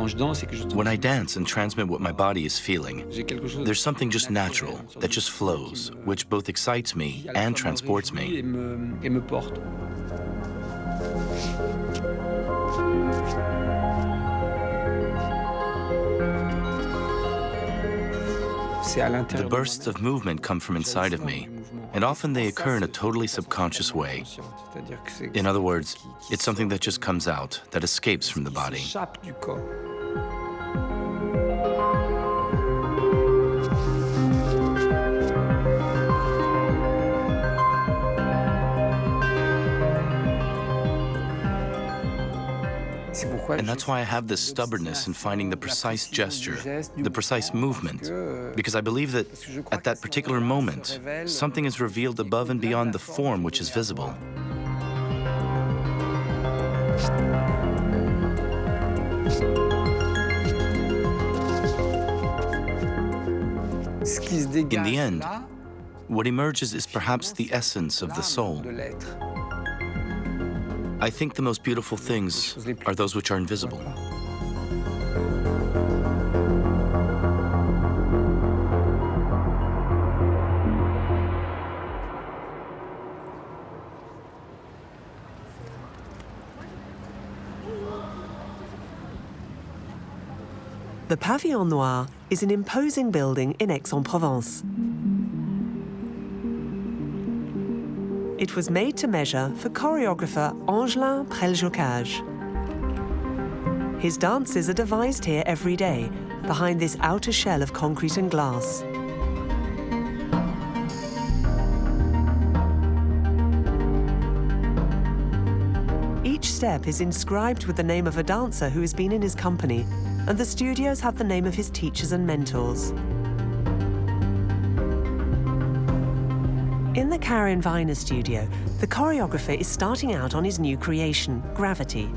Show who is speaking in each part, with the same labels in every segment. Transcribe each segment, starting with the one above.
Speaker 1: When I dance and transmit what my body is feeling, there's something just natural that just flows, which both excites me and transports me. The bursts of movement come from inside of me, and often they occur in a totally subconscious way. In other words, it's something that just comes out, that escapes from the body. And that's why I have this stubbornness in finding the precise gesture, the precise movement, because I believe that at that particular moment, something is revealed above and beyond the form which is visible. In the end, what emerges is perhaps the essence of the soul. I think the most beautiful things are those which are invisible.
Speaker 2: The Pavillon Noir is an imposing building in Aix-en-Provence. It was made to measure for choreographer Angelin Preljocaj. His dances are devised here every day, behind this outer shell of concrete and glass. Each step is inscribed with the name of a dancer who has been in his company, and the studios have the name of his teachers and mentors. In the Karin Weiner studio, the choreographer is starting out on his new creation, Gravity.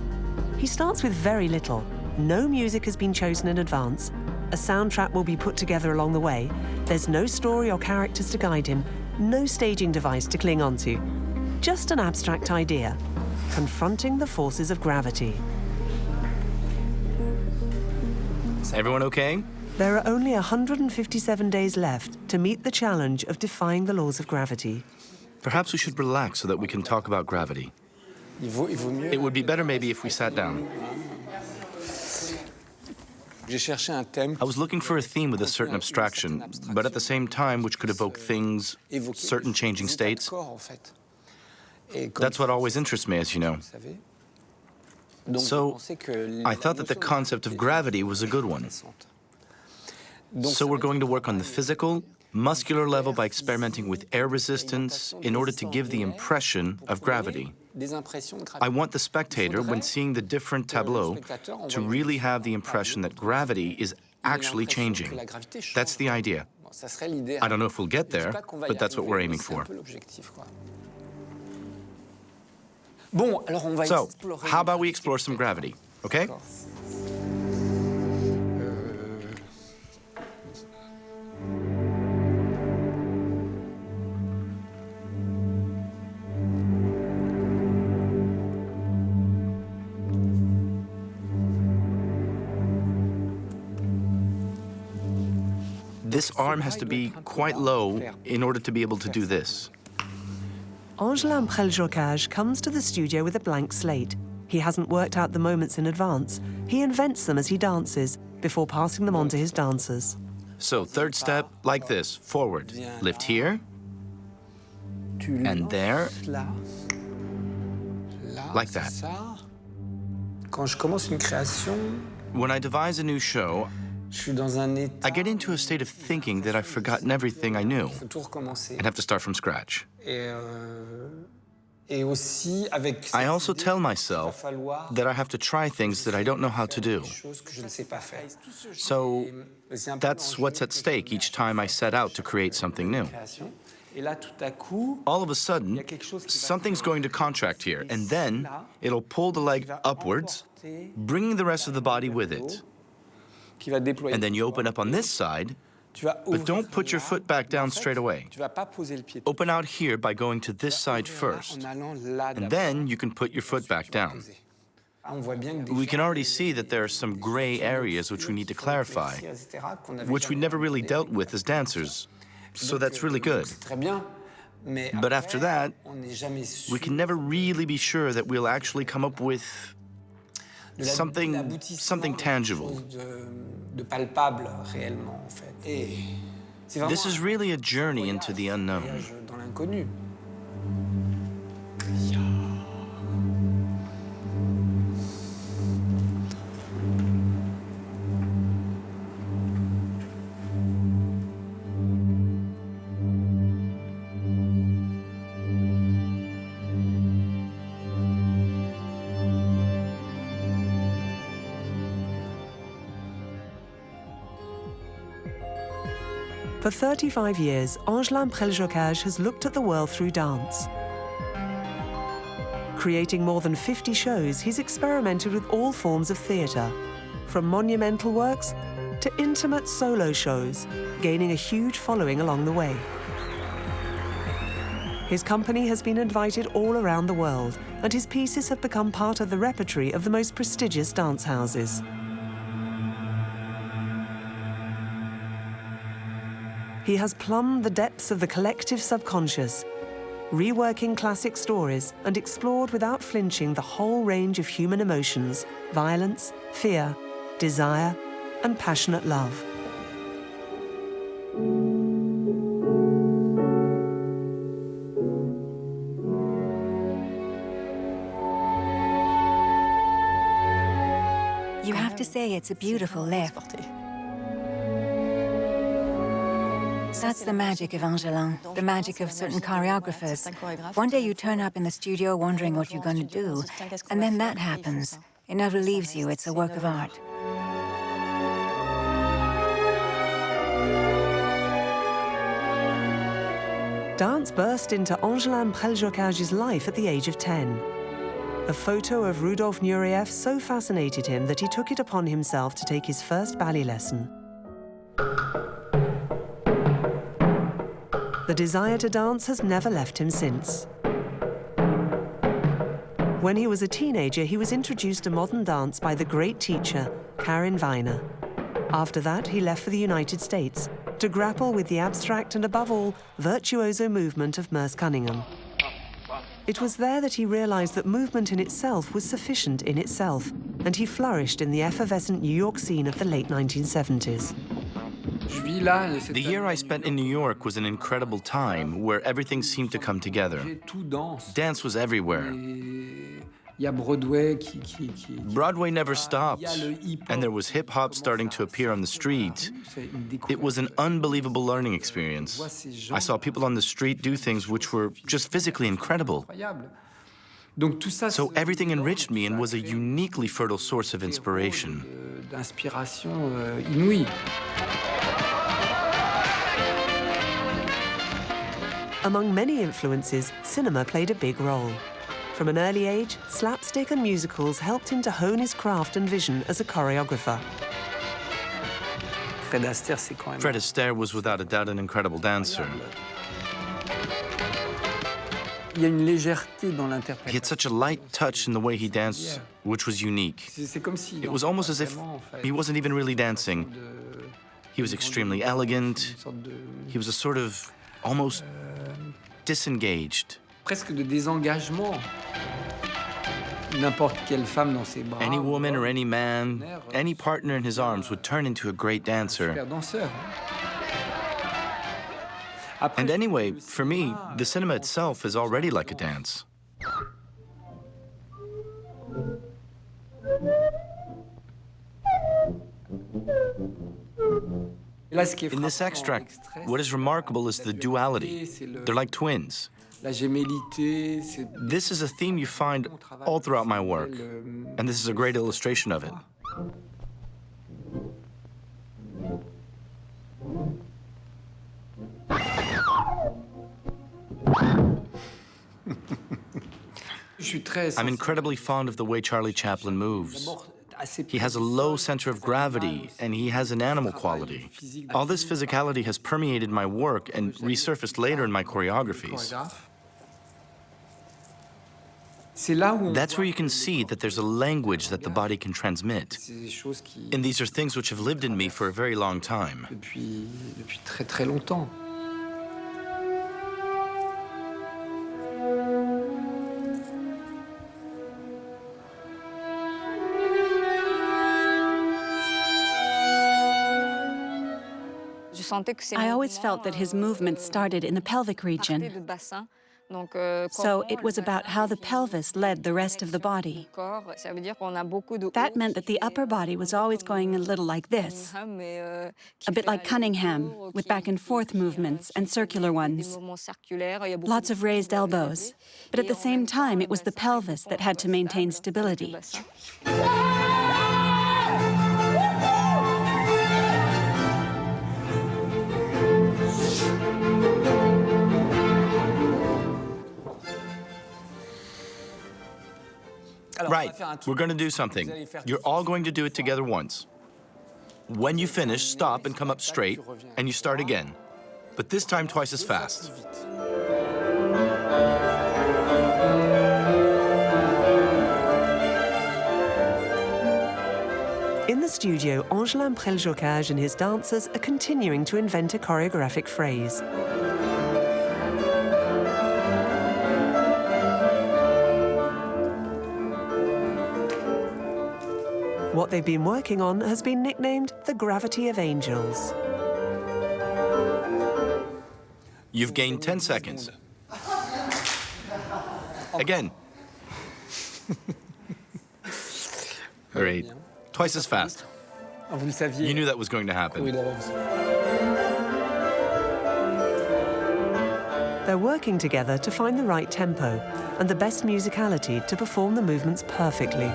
Speaker 2: He starts with very little. No music has been chosen in advance. A soundtrack will be put together along the way. There's no story or characters to guide him, no staging device to cling onto. Just an abstract idea, confronting the forces of gravity.
Speaker 1: Everyone okay?
Speaker 2: There are only 157 days left to meet the challenge of defying the laws of gravity.
Speaker 1: Perhaps we should relax so that we can talk about gravity. It would be better maybe if we sat down. I was looking for a theme with a certain abstraction, but at the same time which could evoke things, certain changing states. That's what always interests me, as you know. So I thought that the concept of gravity was a good one. So we're going to work on the physical, muscular level by experimenting with air resistance in order to give the impression of gravity. I want the spectator, when seeing the different tableaux, to really have the impression that gravity is actually changing. That's the idea. I don't know if we'll get there, but that's what we're aiming for. So, how about we explore some gravity, okay? This arm has to be quite low in order to be able to do this.
Speaker 2: Angelin Preljocaj comes to the studio with a blank slate. He hasn't worked out the moments in advance. He invents them as he dances, before passing them on to his dancers.
Speaker 1: So, third step, like this, forward. Lift here, and there, like that. When I devise a new show, I get into a state of thinking that I've forgotten everything I knew and have to start from scratch. I also tell myself that I have to try things that I don't know how to do. So that's what's at stake each time I set out to create something new. All of a sudden, something's going to contract here, and then it'll pull the leg upwards, bringing the rest of the body with it. And then you open up on this side, but don't put your foot back down straight away. Open out here by going to this side first, and then you can put your foot back down. We can already see that there are some gray areas which we need to clarify, which we never really dealt with as dancers. So that's really good. But after that, we can never really be sure that we'll actually come up with something tangible. This is really a journey into the unknown.
Speaker 2: For 35 years, Angelin Preljocaj has looked at the world through dance. Creating more than 50 shows, he's experimented with all forms of theatre, from monumental works to intimate solo shows, gaining a huge following along the way. His company has been invited all around the world, and his pieces have become part of the repertory of the most prestigious dance houses. He has plumbed the depths of the collective subconscious, reworking classic stories and explored without flinching the whole range of human emotions: violence, fear, desire, and passionate love.
Speaker 3: You have to say it's a beautiful lift. That's the magic of Angelin, the magic of certain choreographers. One day you turn up in the studio wondering what you're going to do, and then that happens. It never leaves you. It's a work of art.
Speaker 2: Dance burst into Angelin Preljocaj's life at the age of 10. A photo of Rudolf Nureyev so fascinated him that he took it upon himself to take his first ballet lesson. The desire to dance has never left him since. When he was a teenager, he was introduced to modern dance by the great teacher, Karin Weiner. After that, he left for the United States to grapple with the abstract and, above all, virtuoso movement of Merce Cunningham. It was there that he realized that movement in itself was sufficient in itself, and he flourished in the effervescent New York scene of the late 1970s.
Speaker 1: The year I spent in New York was an incredible time where everything seemed to come together. Dance was everywhere. Broadway never stopped, and there was hip-hop starting to appear on the street. It was an unbelievable learning experience. I saw people on the street do things which were just physically incredible. So everything enriched me and was a uniquely fertile source of inspiration.
Speaker 2: Among many influences, cinema played a big role. From an early age, slapstick and musicals helped him to hone his craft and vision as a choreographer.
Speaker 1: Fred Astaire was without a doubt an incredible dancer. He had such a light touch in the way he danced, which was unique. It was almost as if he wasn't even really dancing. He was extremely elegant. He was a sort of almost disengaged. Any woman or any man, any partner in his arms would turn into a great dancer. And anyway, for me, the cinema itself is already like a dance. In this extract, what is remarkable is the duality. They're like twins. This is a theme you find all throughout my work, and this is a great illustration of it. I'm incredibly fond of the way Charlie Chaplin moves. He has a low center of gravity, and he has an animal quality. All this physicality has permeated my work and resurfaced later in my choreographies. That's where you can see that there's a language that the body can transmit. And these are things which have lived in me for a very long time.
Speaker 4: Depuis très très longtemps.
Speaker 5: I always felt that his movement started in the pelvic region. So it was about how the pelvis led the rest of the body. That meant that the upper body was always going a little like this, a bit like Cunningham, with back and forth movements and circular ones. Lots of raised elbows. But at the same time, it was the pelvis that had to maintain stability.
Speaker 1: Right, we're going to do something. You're all going to do it together once. When you finish, stop and come up straight, and you start again. But this time twice as fast.
Speaker 2: In the studio, Angelin Preljocaj and his dancers are continuing to invent a choreographic phrase. What they've been working on has been nicknamed the Gravity of Angels.
Speaker 1: You've gained 10 seconds. Again. Great. Twice as fast. You knew that was going to happen.
Speaker 2: They're working together to find the right tempo and the best musicality to perform the movements perfectly.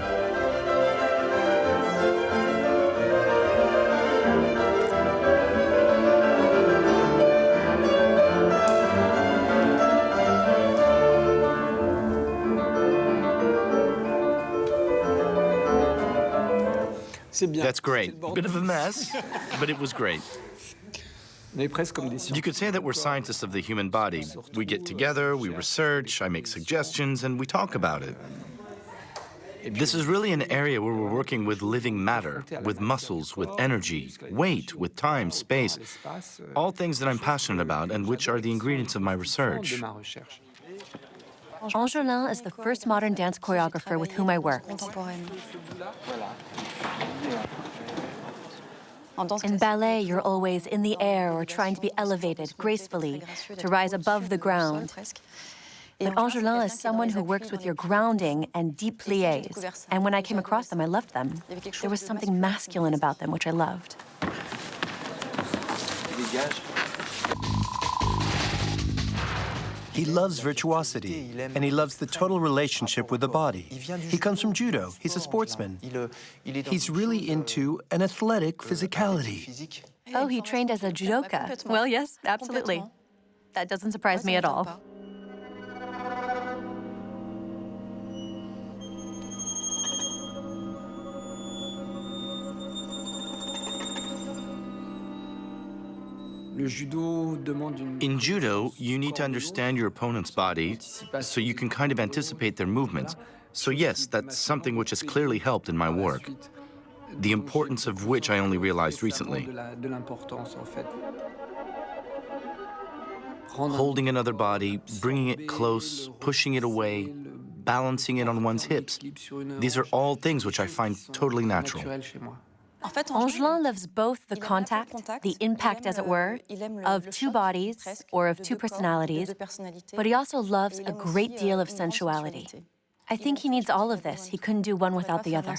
Speaker 1: That's great. Bit of a mess, but it was great. You could say that we're scientists of the human body. We get together, we research, I make suggestions, and we talk about it. This is really an area where we're working with living matter, with muscles, with energy, weight, with time, space, all things that I'm passionate about and which are the ingredients of my research.
Speaker 6: Angelin is the first modern dance choreographer with whom I worked. In ballet, you're always in the air or trying to be elevated gracefully, to rise above the ground. But Angelin is someone who works with your grounding and deep pliés. And when I came across them, I loved them. There was something masculine about them, which I loved.
Speaker 7: He loves virtuosity, and he loves the total relationship with the body. He comes from judo. He's a sportsman. He's really into an athletic physicality.
Speaker 6: Oh, he trained as a judoka. Well, yes, absolutely. That doesn't surprise me at all.
Speaker 1: In judo, you need to understand your opponent's body so you can kind of anticipate their movements. So yes, that's something which has clearly helped in my work, the importance of which I only realized recently. Holding another body, bringing it close, pushing it away, balancing it on one's hips. These are all things which I find totally natural.
Speaker 6: Angelin loves both the contact, the impact, as it were, of two bodies or of two personalities, but he also loves a great deal of sensuality. I think he needs all of this. He couldn't do one without the other.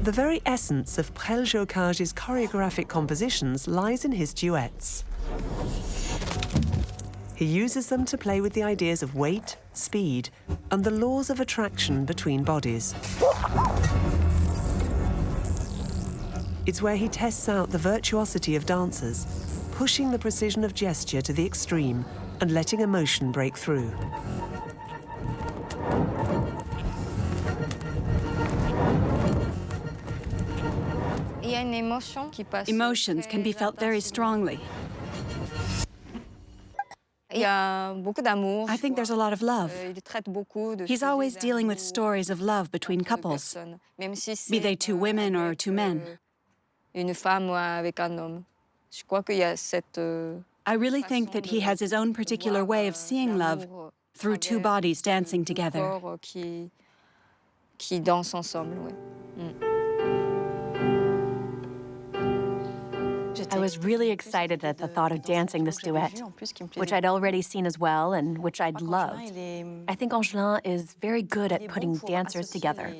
Speaker 2: The very essence of Preljocaj's choreographic compositions lies in his duets. He uses them to play with the ideas of weight, speed, and the laws of attraction between bodies. It's where he tests out the virtuosity of dancers, pushing the precision of gesture to the extreme and letting emotion break through.
Speaker 5: Emotions can be felt very strongly. I think there's a lot of love. He's always dealing with stories of love between couples, be they two women or two men. I really think that he has his own particular way of seeing love through two bodies dancing together.
Speaker 6: I was really excited at the thought of dancing this duet, which I'd already seen as well and which I'd loved. I think Angelin is very good at putting dancers together.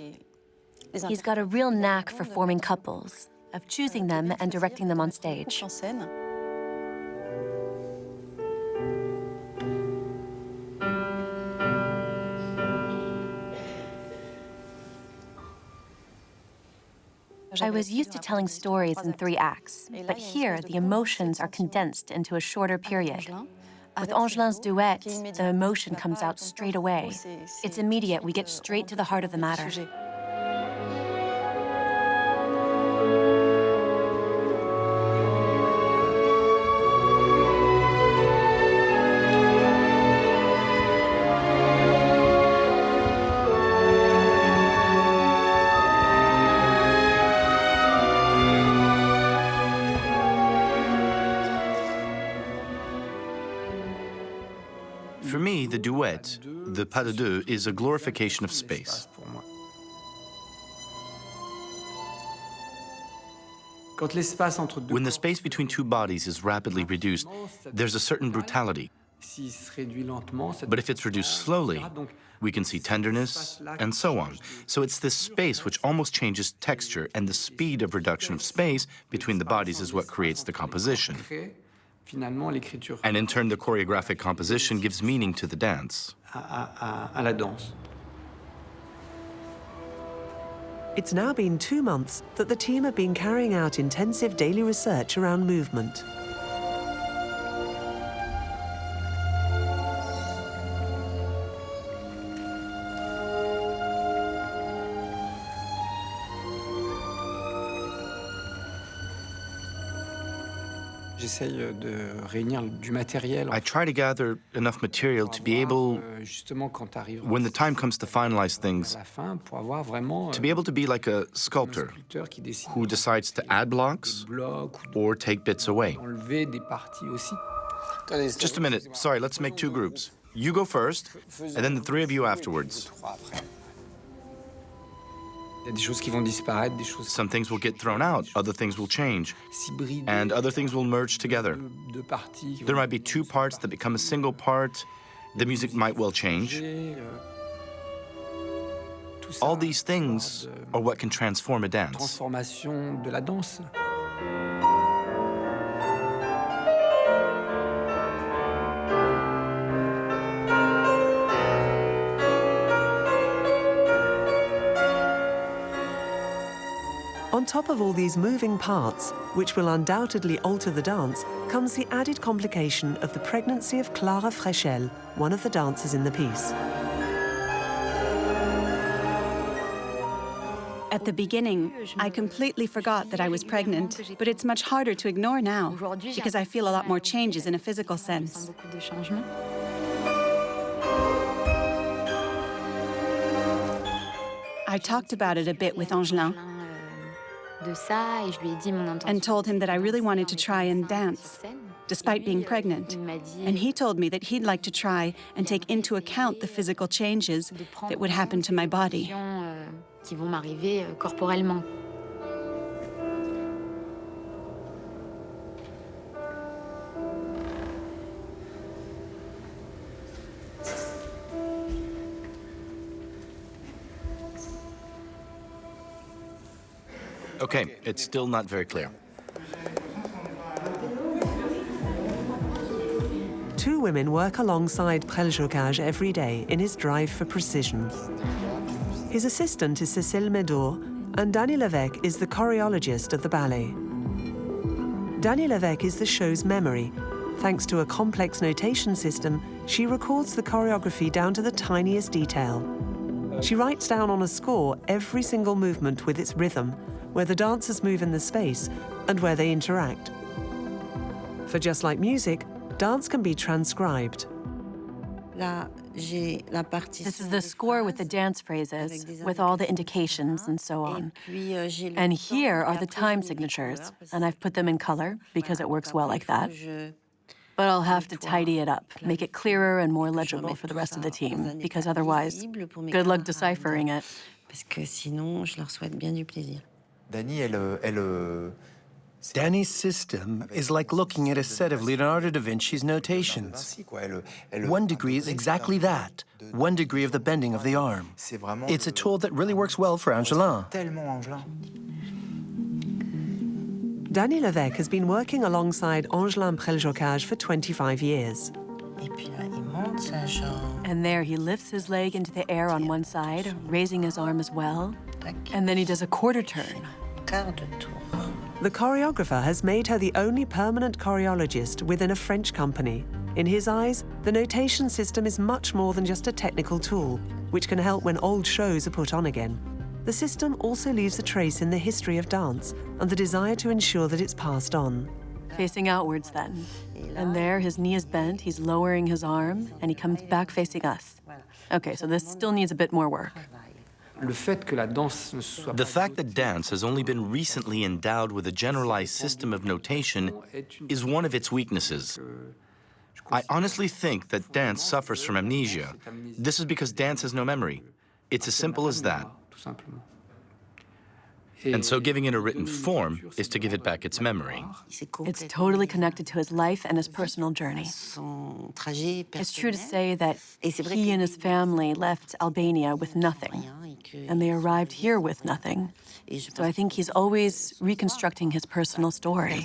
Speaker 6: He's got a real knack for forming couples, of choosing them and directing them on stage. I was used to telling stories in 3 acts, but here the emotions are condensed into a shorter period. With Angelin's duet, the emotion comes out straight away. It's immediate, we get straight to the heart of the matter.
Speaker 1: For me, the duet, the pas de deux, is a glorification of space. When the space between two bodies is rapidly reduced, there's a certain brutality. But if it's reduced slowly, we can see tenderness, and so on. So it's this space which almost changes texture, and the speed of reduction of space between the bodies is what creates the composition. And in turn, the choreographic composition gives meaning to the dance.
Speaker 2: It's now been 2 months that the team have been carrying out intensive daily research around movement.
Speaker 1: I try to gather enough material to be able, when the time comes to finalize things, to be able to be like a sculptor who decides to add blocks or take bits away. Just a minute. Sorry, let's make 2 groups. You go first, and then the 3 of you afterwards. Some things will get thrown out, other things will change, and other things will merge together. There might be 2 parts that become a single part. The music might well change. All these things are what can transform a dance.
Speaker 2: On top of all these moving parts, which will undoubtedly alter the dance, comes the added complication of the pregnancy of Clara Frechel, one of the dancers in the piece.
Speaker 5: At the beginning, I completely forgot that I was pregnant, but it's much harder to ignore now, because I feel a lot more changes in a physical sense. I talked about it a bit with Angelin, and told him that I really wanted to try and dance, despite being pregnant. And he told me that he'd like to try and take into account the physical changes that would happen to my body.
Speaker 1: Okay, it's still not very clear.
Speaker 2: 2 women work alongside Prelcocaj every day in his drive for precision. His assistant is Cécile Médor, and Dany Levesque is the choreologist of the ballet. Dany Levesque is the show's memory. Thanks to a complex notation system, she records the choreography down to the tiniest detail. She writes down on a score every single movement with its rhythm, where the dancers move in the space, and where they interact. For just like music, dance can be transcribed.
Speaker 6: This is the score with the dance phrases, with all the indications and so on. And here are the time signatures, and I've put them in color because it works well like that. But I'll have to tidy it up, make it clearer and more legible for the rest of the team, because otherwise, good luck deciphering it.
Speaker 7: Danny's system is like looking at a set of Leonardo da Vinci's notations. 1 degree is exactly that, 1 degree of the bending of the arm. It's a tool that really works well for Angelin.
Speaker 2: Danny Levesque has been working alongside Angelin Preljocaj for 25 years.
Speaker 6: And there he lifts his leg into the air on one side, raising his arm as well. And then he does a quarter turn.
Speaker 2: The choreographer has made her the only permanent choreologist within a French company. In his eyes, the notation system is much more than just a technical tool, which can help when old shows are put on again. The system also leaves a trace in the history of dance and the desire to ensure that it's passed on.
Speaker 6: Facing outwards then. And there, his knee is bent, he's lowering his arm, and he comes back facing us. Okay, so this still needs a bit more work.
Speaker 1: The fact that dance has only been recently endowed with a generalized system of notation is one of its weaknesses. I honestly think that dance suffers from amnesia. This is because dance has no memory. It's as simple as that. And so giving it a written form is to give it back its memory.
Speaker 6: It's totally connected to his life and his personal journey. It's true to say that he and his family left Albania with nothing, and they arrived here with nothing. So I think he's always reconstructing his personal story.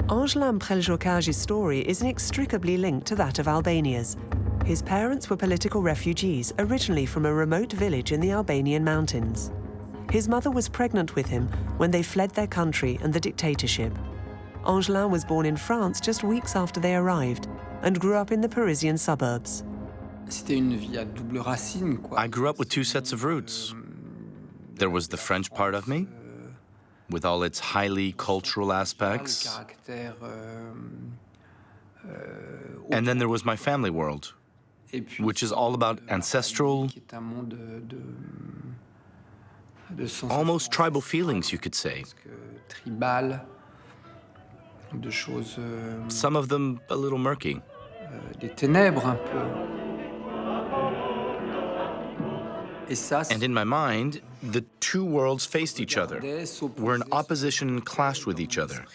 Speaker 2: Angelin Preljocaj's story is inextricably linked to that of Albania's. His parents were political refugees, originally from a remote village in the Albanian mountains. His mother was pregnant with him when they fled their country and the dictatorship. Angelin was born in France just weeks after they arrived and grew up in the Parisian suburbs.
Speaker 1: I grew up with 2 sets of roots. There was the French part of me, with all its highly cultural aspects. And then there was my family world, which is all about ancestral, almost tribal feelings, you could say. Some of them a little murky. And in my mind, the 2 worlds faced each other, were in opposition and clashed with each other.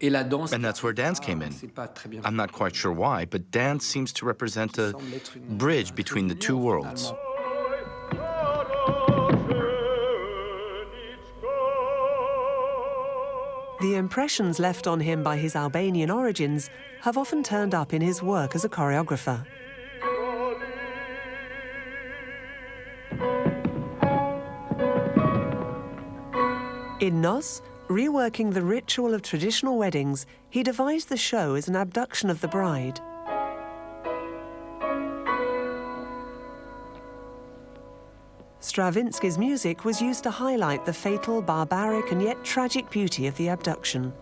Speaker 1: And that's where dance came in. I'm not quite sure why, but dance seems to represent a bridge between the 2 worlds.
Speaker 2: The impressions left on him by his Albanian origins have often turned up in his work as a choreographer. In Nos, reworking the ritual of traditional weddings, he devised the show as an abduction of the bride. Stravinsky's music was used to highlight the fatal, barbaric, and yet tragic beauty of the abduction.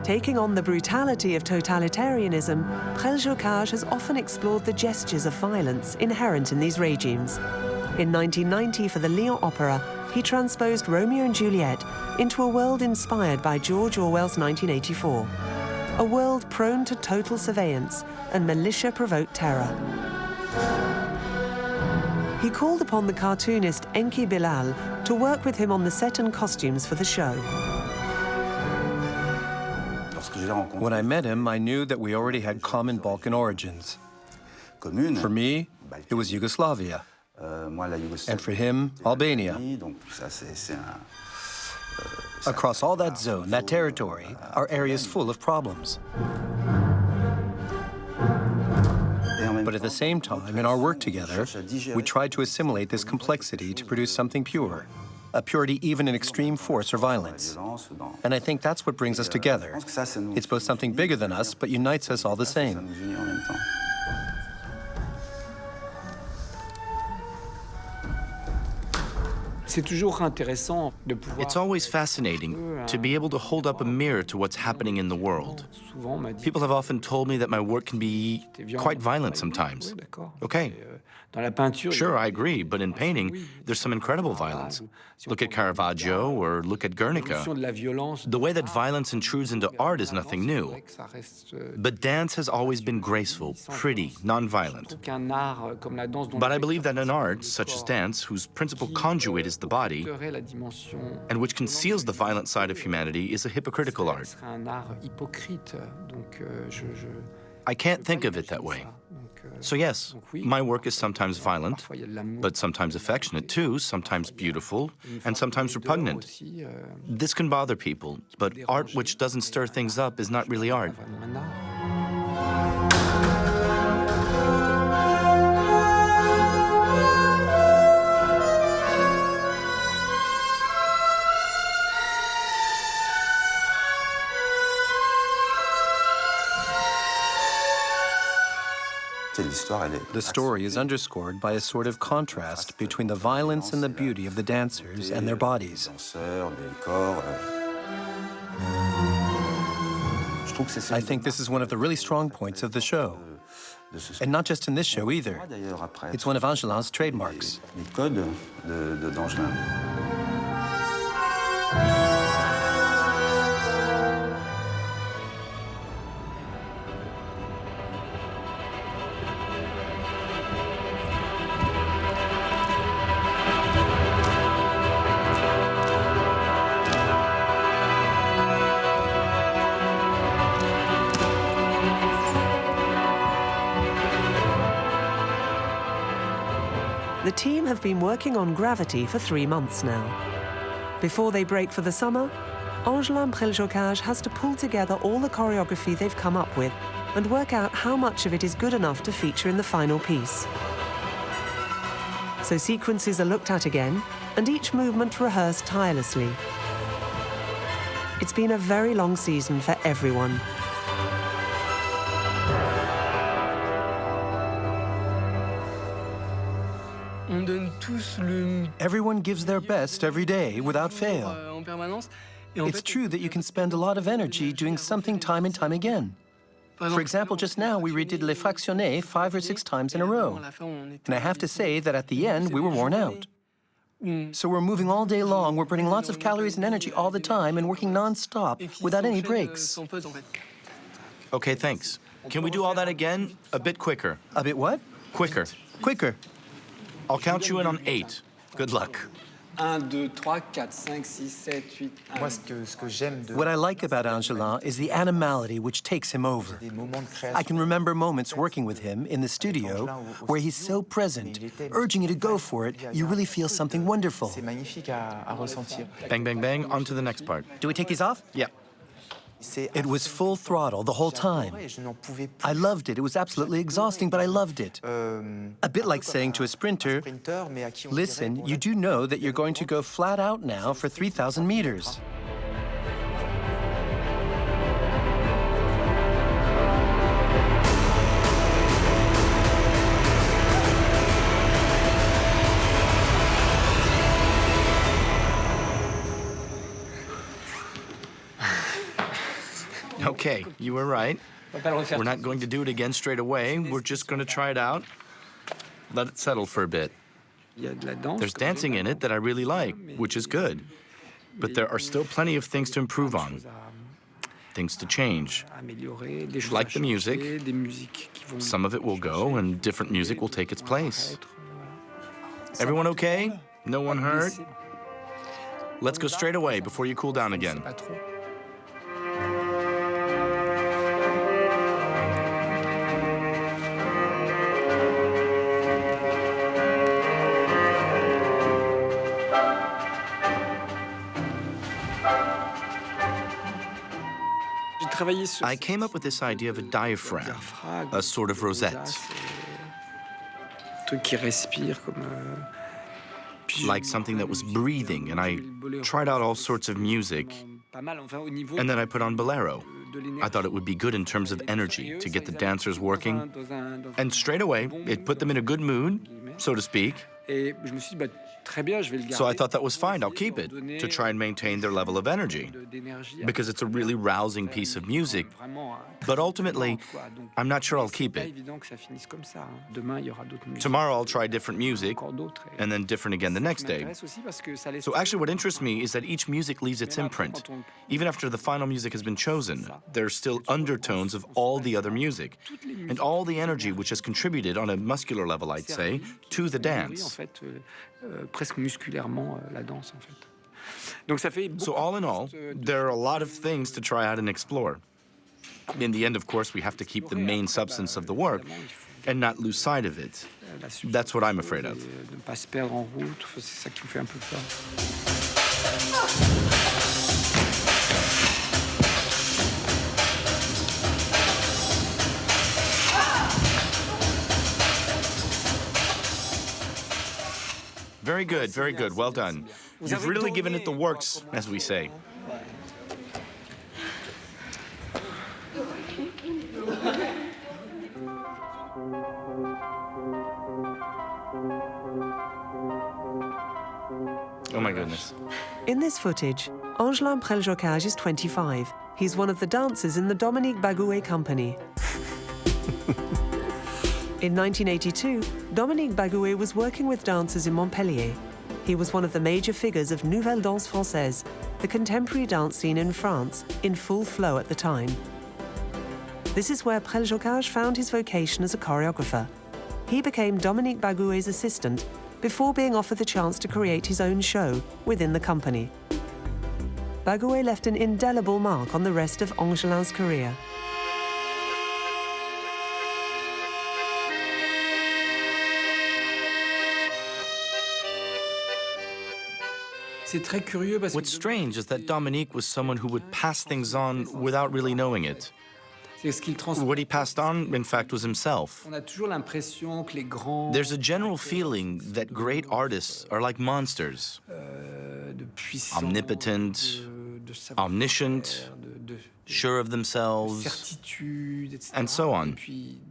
Speaker 2: Taking on the brutality of totalitarianism, Preljocaj has often explored the gestures of violence inherent in these regimes. In 1990, for the Lyon Opera, he transposed Romeo and Juliet into a world inspired by George Orwell's 1984, a world prone to total surveillance and militia-provoked terror. He called upon the cartoonist Enki Bilal to work with him on the set and costumes for the show.
Speaker 7: When I met him, I knew that we already had common Balkan origins. For me, it was Yugoslavia. And for him, Albania. Across all that zone, that territory, are areas full of problems. But at the same time, in our work together, we tried to assimilate this complexity to produce something pure, a purity even in extreme force or violence. And I think that's what brings us together. It's both something bigger than us, but unites us all the same.
Speaker 1: It's always fascinating to be able to hold up a mirror to what's happening in the world. People have often told me that my work can be quite violent sometimes. Okay. Sure, I agree, but in painting, there's some incredible violence. Look at Caravaggio or look at Guernica. The way that violence intrudes into art is nothing new. But dance has always been graceful, pretty, non-violent. But I believe that an art, such as dance, whose principal conduit is the body, and which conceals the violent side of humanity, is a hypocritical art. I can't think of it that way. So yes, my work is sometimes violent, but sometimes affectionate too, sometimes beautiful, and sometimes repugnant. This can bother people, but art which doesn't stir things up is not really art.
Speaker 7: The story is underscored by a sort of contrast between the violence and the beauty of the dancers and their bodies. I think this is one of the really strong points of the show. And not just in this show either. It's one of Angelin's trademarks.
Speaker 2: The team have been working on Gravity for 3 months now. Before they break for the summer, Angelin Preljocaj has to pull together all the choreography they've come up with and work out how much of it is good enough to feature in the final piece. So sequences are looked at again, and each movement rehearsed tirelessly. It's been a very long season for everyone.
Speaker 7: Everyone gives their best every day without fail. It's true that you can spend a lot of energy doing something time and time again. For example, just now we redid Les Fractionnés 5 or 6 times in a row. And I have to say that at the end, we were worn out. So we're moving all day long, we're burning lots of calories and energy all the time and working non-stop without any breaks.
Speaker 1: Okay, thanks. Can we do all that again? A bit quicker.
Speaker 7: A bit what?
Speaker 1: Quicker.
Speaker 7: Quicker.
Speaker 1: I'll count you in on 8. Good luck.
Speaker 4: 1, 2, 3, 4, 5, 6, 7, 8,
Speaker 7: What I like about Angelin is the animality which takes him over. I can remember moments working with him in the studio where he's so present, urging you to go for it, you really feel something wonderful.
Speaker 1: Bang, bang, bang, on to the next part.
Speaker 7: Do we take these off?
Speaker 1: Yeah.
Speaker 7: It was full throttle the whole time. I loved it. It was absolutely exhausting, but I loved it. A bit like saying to a sprinter, listen, you do know that you're going to go flat out now for 3,000 meters.
Speaker 1: Okay, you were right. We're not going to do it again straight away. We're just going to try it out. Let it settle for a bit. There's dancing in it that I really like, which is good. But there are still plenty of things to improve on. Things to change. Like the music. Some of it will go, and different music will take its place. Everyone okay? No one hurt? Let's go straight away before you cool down again. I came up with this idea of a diaphragm, a sort of rosette.
Speaker 4: Truc qui respire comme.
Speaker 1: Like something that was breathing, and I tried out all sorts of music, and then I put on bolero. I thought it would be good in terms of energy to get the dancers working, and straight away, it put them in a good mood, so to speak. So I thought that was fine, I'll keep it, to try and maintain their level of energy, because it's a really rousing piece of music. But ultimately, I'm not sure I'll keep it. Tomorrow I'll try different music, and then different again the next day. So actually what interests me is that each music leaves its imprint. Even after the final music has been chosen, there are still undertones of all the other music, and all the energy which has contributed on a muscular level, I'd say, to the dance.
Speaker 4: Presque musculairement la danse en fait.
Speaker 1: So all in all, there are a lot of things to try out and explore. In the end, of course, we have to keep the main substance of the work and not lose sight of it. That's what I'm afraid of.
Speaker 4: De ne pas se perdre en route, c'est ça qui me fait un peu peur.
Speaker 1: Very good, very good. Well done. You've really given it the works, as we say. Oh my goodness.
Speaker 2: In this footage, Angelin Preljocaj is 25. He's one of the dancers in the Dominique Bagouet company. In 1982, Dominique Bagouet was working with dancers in Montpellier. He was one of the major figures of Nouvelle Danse Française, the contemporary dance scene in France, in full flow at the time. This is where Prelcocaj found his vocation as a choreographer. He became Dominique Bagouet's assistant before being offered the chance to create his own show within the company. Bagouet left an indelible mark on the rest of Angelin's career.
Speaker 1: What's strange is that Dominique was someone who would pass things on without really knowing it. What he passed on, in fact, was himself. There's a general feeling that great artists are like monsters. Omnipotent, omniscient, sure of themselves, and so on.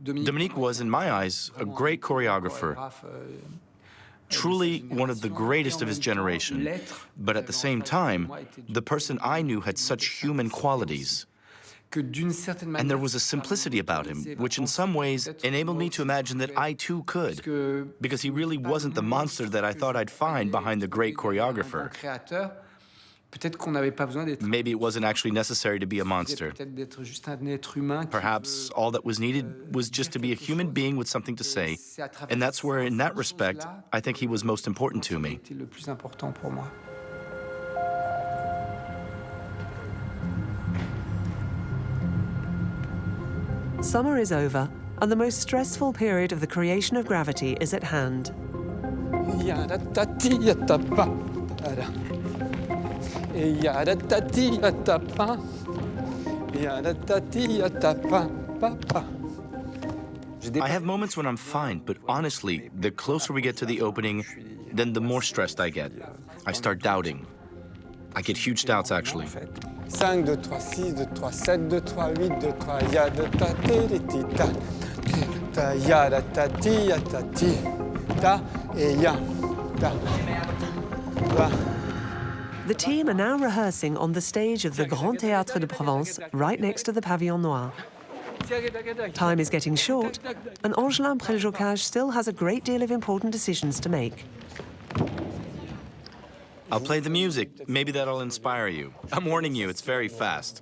Speaker 1: Dominique was, in my eyes, a great choreographer. Truly one of the greatest of his generation. But at the same time, the person I knew had such human qualities. And there was a simplicity about him, which in some ways enabled me to imagine that I too could, because he really wasn't the monster that I thought I'd find behind the great choreographer. Maybe it wasn't actually necessary to be a monster. Perhaps all that was needed was just to be a human being with something to say, and that's where, in that respect, I think he was most important to me.
Speaker 2: Summer is over, and the most stressful period of the creation of Gravity is at hand.
Speaker 1: I have moments when I'm fine, but honestly, the closer we get to the opening, then the more stressed I get. I start doubting. I get huge doubts, actually.
Speaker 4: 5, 2, 3, 6, 2, 3, 7, 2, 3, 8, 2, 3, ya da ta ti di ti ta. Ta ya da ta ti ya ta ti. Ta e ya. Ta. Ta.
Speaker 2: The team are now rehearsing on the stage of the Grand Théâtre de Provence, right next to the Pavillon Noir. Time is getting short, and Angelin Preljocaj still has a great deal of important decisions to make.
Speaker 1: I'll play the music. Maybe that'll inspire you. I'm warning you, it's very fast.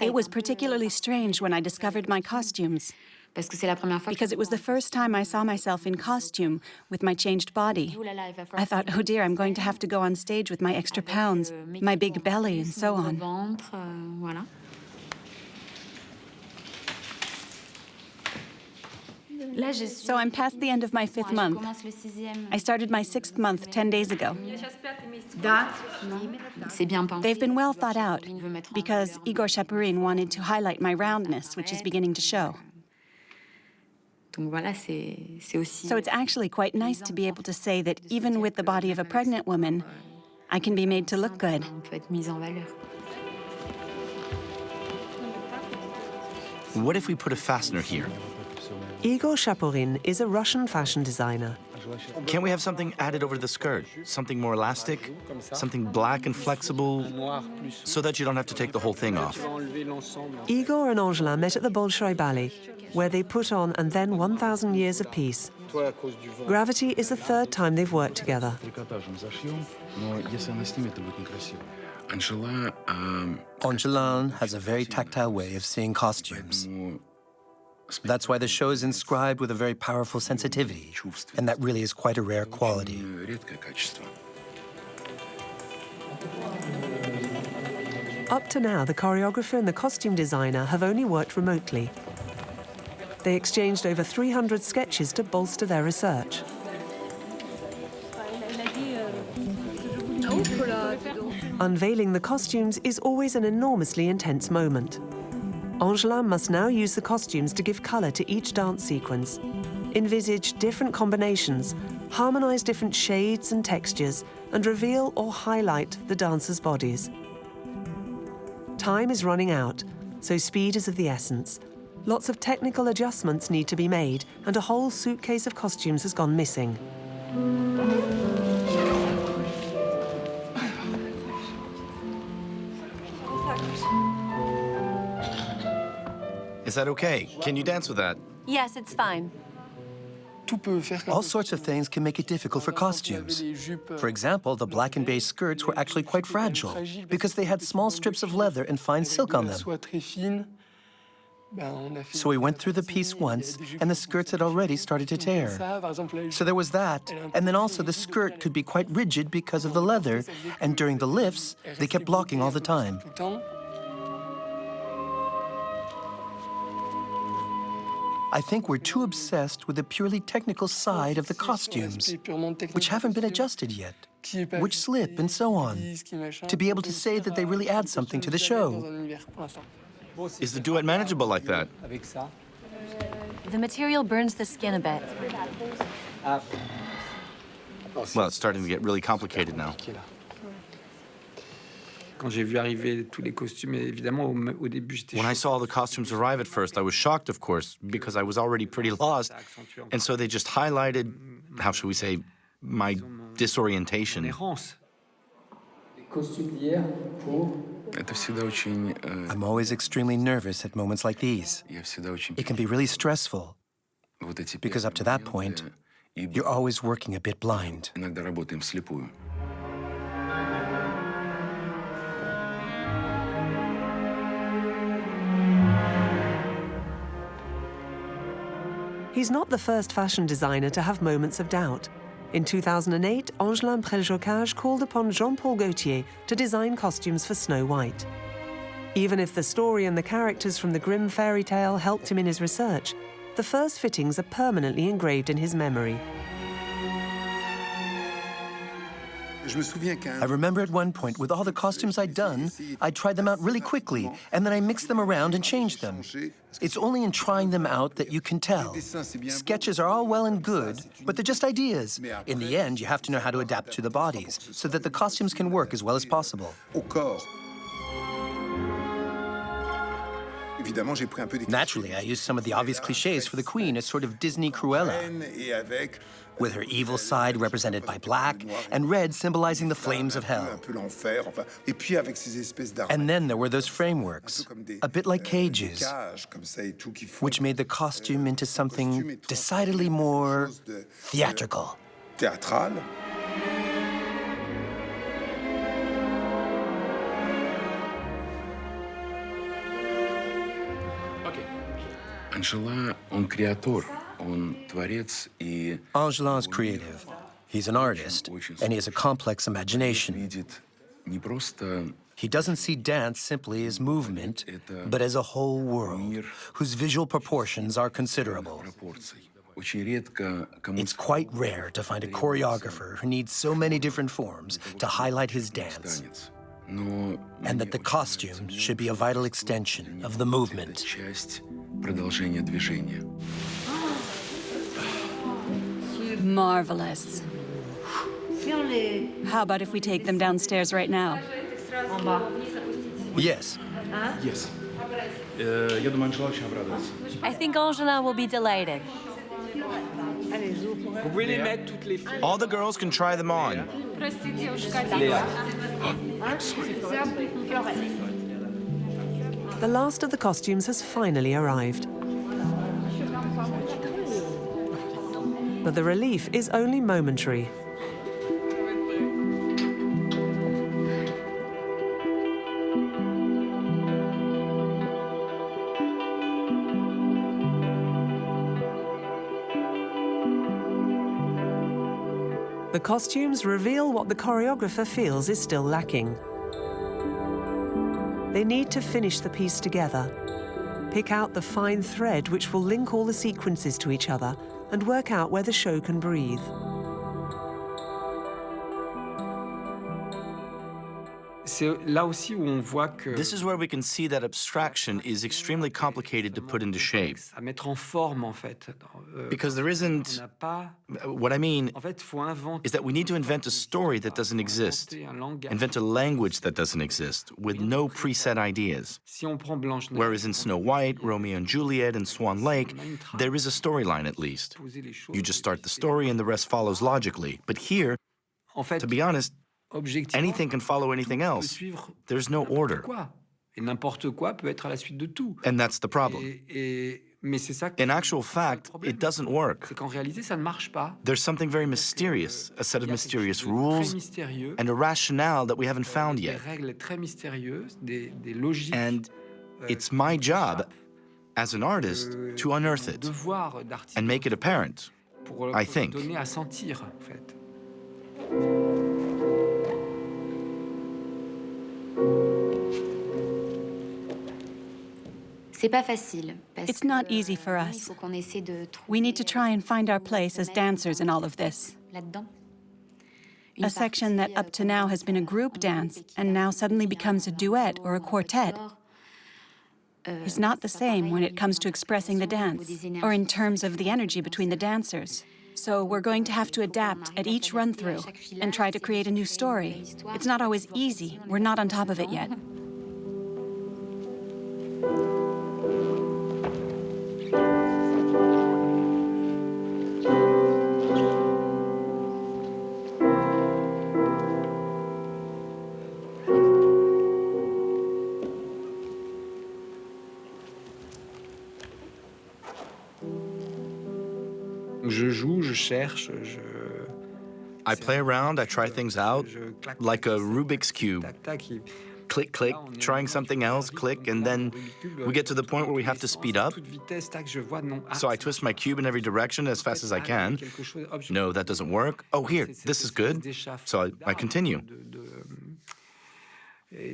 Speaker 5: It was particularly strange when I discovered my costumes, because it was the first time I saw myself in costume with my changed body. I thought, oh dear, I'm going to have to go on stage with my extra pounds, my big belly, and so on. So I'm past the end of my 5th month. I started my 6th month 10 days ago. They've been well thought out, because Igor Shapurin wanted to highlight my roundness, which is beginning to show. So it's actually quite nice to be able to say that even with the body of a pregnant woman, I can be made to look good.
Speaker 1: What if we put a fastener here?
Speaker 2: Igor Shapurin is a Russian fashion designer.
Speaker 1: Can't we have something added over the skirt? Something more elastic? Something black and flexible, so that you don't have to take the whole thing off?
Speaker 2: Igor and Angelin met at the Bolshoi Ballet, where they put on And Then 1,000 Years of Peace. Gravity is the 3rd time they've worked together.
Speaker 7: Angelin has a very tactile way of seeing costumes. That's why the show is inscribed with a very powerful sensitivity, and that really is quite a rare quality.
Speaker 2: Up to now, the choreographer and the costume designer have only worked remotely. They exchanged over 300 sketches to bolster their research. Unveiling the costumes is always an enormously intense moment. Angelin must now use the costumes to give color to each dance sequence, envisage different combinations, harmonize different shades and textures, and reveal or highlight the dancers' bodies. Time is running out, so speed is of the essence. Lots of technical adjustments need to be made, and a whole suitcase of costumes has gone missing.
Speaker 1: Is that okay? Can you dance with that?
Speaker 6: Yes, it's fine.
Speaker 7: All sorts of things can make it difficult for costumes. For example, the black and beige skirts were actually quite fragile because they had small strips of leather and fine silk on them. So we went through the piece once, and the skirts had already started to tear. So there was that, and then also the skirt could be quite rigid because of the leather, and during the lifts, they kept blocking all the time. I think we're too obsessed with the purely technical side of the costumes, which haven't been adjusted yet, which slip and so on, to be able to say that they really add something to the show.
Speaker 1: Is the duet manageable like that?
Speaker 6: The material burns the skin a bit.
Speaker 1: Well, it's starting to get really complicated now.
Speaker 8: Quand j'ai vu arriver tous les costumes, évidemment, au début, j'étais...
Speaker 1: When I saw the costumes arrive at first, I was shocked, of course, because I was already pretty lost. And so they just highlighted, how should we say, my disorientation.
Speaker 7: I'm always extremely nervous at moments like these. It can be really stressful, because up to that point, you're always working a bit blind.
Speaker 2: He's not the first fashion designer to have moments of doubt. In 2008, Angelin Preljocaj called upon Jean-Paul Gaultier to design costumes for Snow White. Even if the story and the characters from the grim fairy tale helped him in his research, the first fittings are permanently engraved in his memory.
Speaker 7: I remember at one point, with all the costumes I'd done, I tried them out really quickly, and then I mixed them around and changed them. It's only in trying them out that you can tell. Sketches are all well and good, but they're just ideas. In the end, you have to know how to adapt to the bodies, so that the costumes can work as well as possible. Naturally, I used some of the obvious cliches for the Queen, a sort of Disney Cruella, with her evil side represented by black and red symbolizing the flames of hell. And then there were those frameworks, a bit like cages, which made the costume into something decidedly more theatrical. Angelin's creative. He's an artist, and he has a complex imagination. He doesn't see dance simply as movement, but as a whole world, whose visual proportions are considerable. It's quite rare to find a choreographer who needs so many different forms to highlight his dance, and that the costumes should be a vital extension of the movement.
Speaker 5: Marvelous. How about if we take them downstairs right now?
Speaker 7: Yes.
Speaker 9: Yes.
Speaker 6: I think Angelin will be delighted.
Speaker 1: All the girls can try them on.
Speaker 2: The last of the costumes has finally arrived. But the relief is only momentary. The costumes reveal what the choreographer feels is still lacking. They need to finish the piece together, pick out the fine thread which will link all the sequences to each other, and work out where the show can breathe.
Speaker 1: This is where we can see that abstraction is extremely complicated to put into shape. Because there isn't... What I mean is that we need to invent a story that doesn't exist, invent a language that doesn't exist, with no preset ideas. Whereas in Snow White, Romeo and Juliet, and Swan Lake, there is a storyline at least. You just start the story and the rest follows logically. But here, to be honest, anything can follow anything else. There's no order. And that's the problem. In actual fact, it doesn't work. There's something very mysterious, a set of mysterious rules, and a rationale that we haven't found yet. And it's my job, as an artist, to unearth it and make it apparent, I think.
Speaker 5: It's not easy for us. We need to try and find our place as dancers in all of this. A section that up to now has been a group dance and now suddenly becomes a duet or a quartet is not the same when it comes to expressing the dance or in terms of the energy between the dancers. So we're going to have to adapt at each run-through and try to create a new story. It's not always easy. We're not on top of it yet.
Speaker 1: I play around, I try things out, like a Rubik's Cube. Click, click, trying something else, click, and then we get to the point where we have to speed up. So I twist my cube in every direction as fast as I can. No, that doesn't work. Oh, here, this is good. So I continue.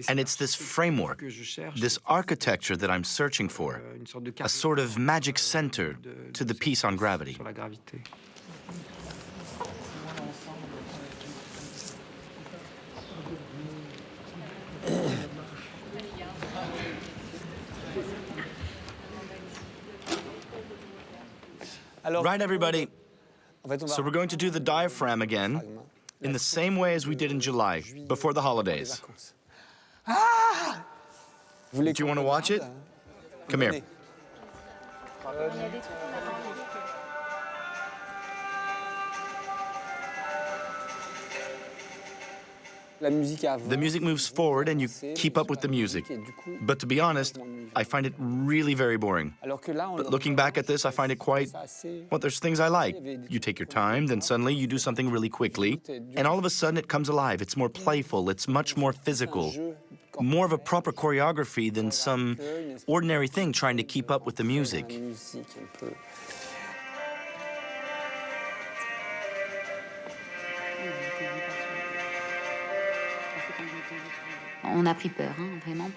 Speaker 1: And it's this framework, this architecture that I'm searching for, a sort of magic center to the piece on gravity. Right, everybody. So we're going to do the diaphragm again in the same way as we did in July, before the holidays. Do you want to watch it? Come here. The music moves forward and you keep up with the music. But to be honest, I find it really very boring. But looking back at this, I find it quite... Well, there's things I like. You take your time, then suddenly you do something really quickly, and all of a sudden it comes alive. It's more playful, it's much more physical. more of a proper choreography than some ordinary thing trying to keep up with the music.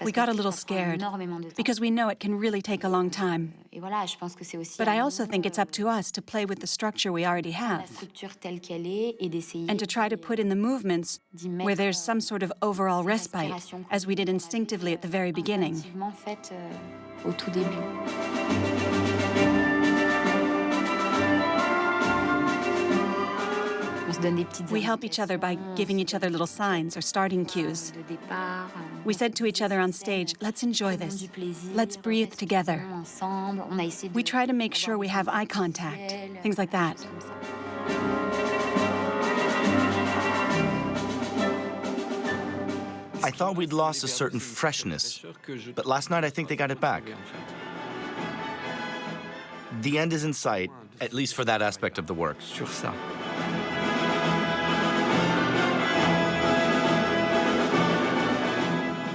Speaker 5: We got a little scared because we know it can really take a long time. But I also think it's up to us to play with the structure we already have and to try to put in the movements where there's some sort of overall respite, as we did instinctively at the very beginning. We help each other by giving each other little signs or starting cues. We said to each other on stage, let's enjoy this. Let's breathe together. We try to make sure we have eye contact, things like that.
Speaker 1: I thought we'd lost a certain freshness, but last night I think they got it back. The end is in sight, at least for that aspect of the work.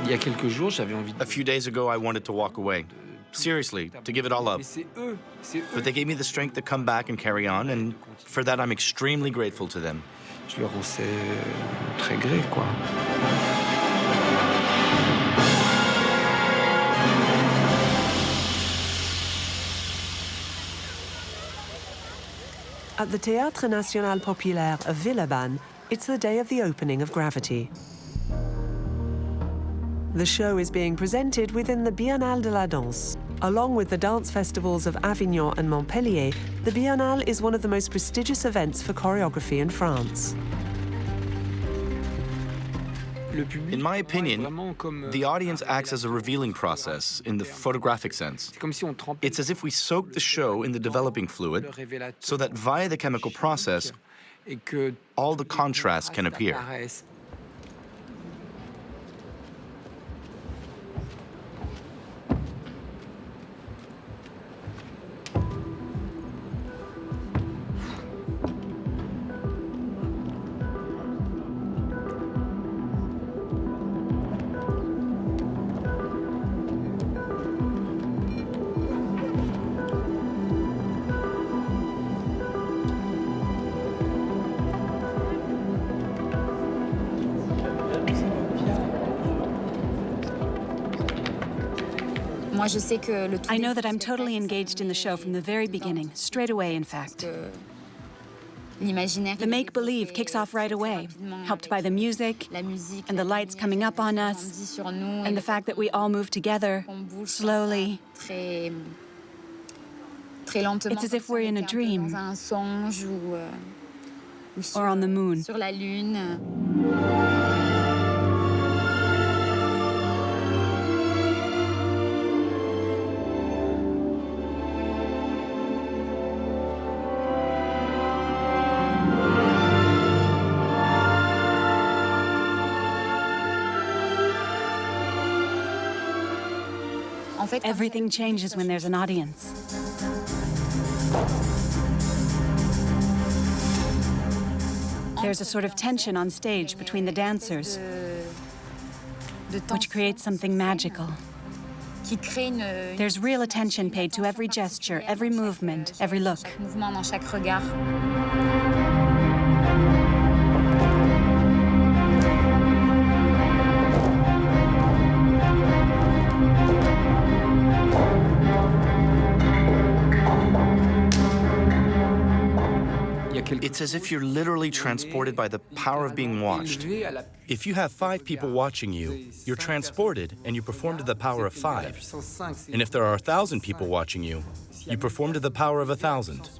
Speaker 1: A few days ago, I wanted to walk away. Seriously, to give it all up. But they gave me the strength to come back and carry on, and for that, I'm extremely grateful to them.
Speaker 2: At the Théâtre National Populaire of Villeurbanne, it's the day of the opening of Gravité. The show is being presented within the Biennale de la Danse. Along with the dance festivals of Avignon and Montpellier, the Biennale is one of the most prestigious events for choreography in France.
Speaker 1: In my opinion, the audience acts as a revealing process in the photographic sense. It's as if we soak the show in the developing fluid so that via the chemical process, all the contrasts can appear.
Speaker 5: I know that I'm totally engaged in the show from the very beginning, straight away, in fact. The make-believe kicks off right away, helped by the music and the lights coming up on us, and the fact that we all move together, slowly. It's as if we're in a dream, or on the moon. Everything changes when there's an audience. There's a sort of tension on stage between the dancers, which creates something magical. There's real attention paid to every gesture, every movement, every look.
Speaker 1: It's as if you're literally transported by the power of being watched. If you have 5 people watching you, you're transported and you perform to the power of 5. And if there are 1,000 people watching you, you perform to the power of 1,000.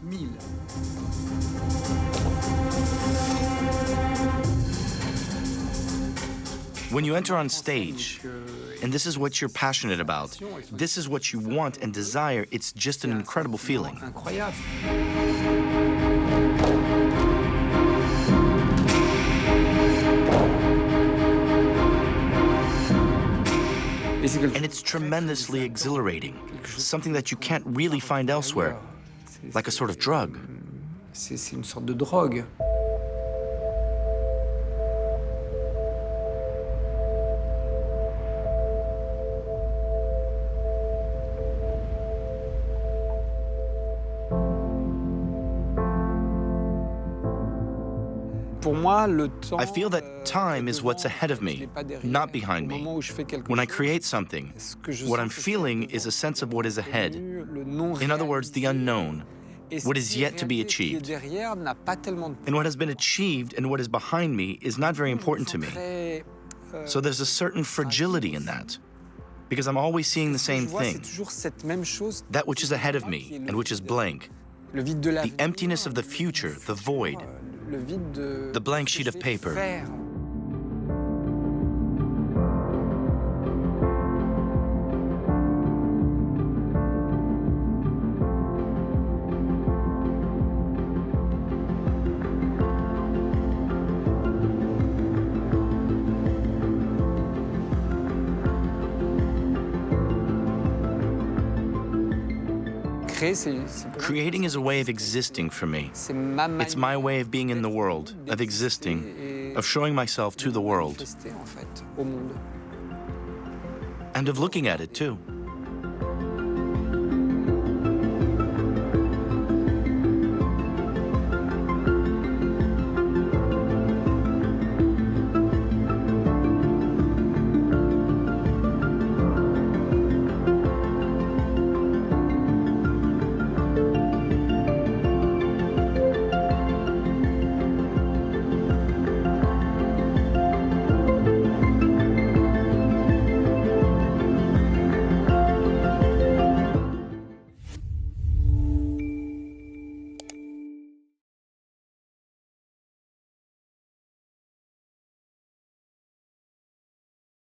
Speaker 1: When you enter on stage, and this is what you're passionate about, this is what you want and desire, it's just an incredible feeling. And it's tremendously exhilarating, something that you can't really find elsewhere, like a sort of drug.
Speaker 8: C'est une sorte de drogue.
Speaker 1: I feel that time is what's ahead of me, not behind me. When I create something, what I'm feeling is a sense of what is ahead. In other words, the unknown, what is yet to be achieved. And what has been achieved and what is behind me is not very important to me. So there's a certain fragility in that, because I'm always seeing the same thing, that which is ahead of me and which is blank, the emptiness of the future, the void, the blank sheet of paper. Creating is a way of existing for me. It's my way of being in the world, of existing, of showing myself to the world, and of looking at it too.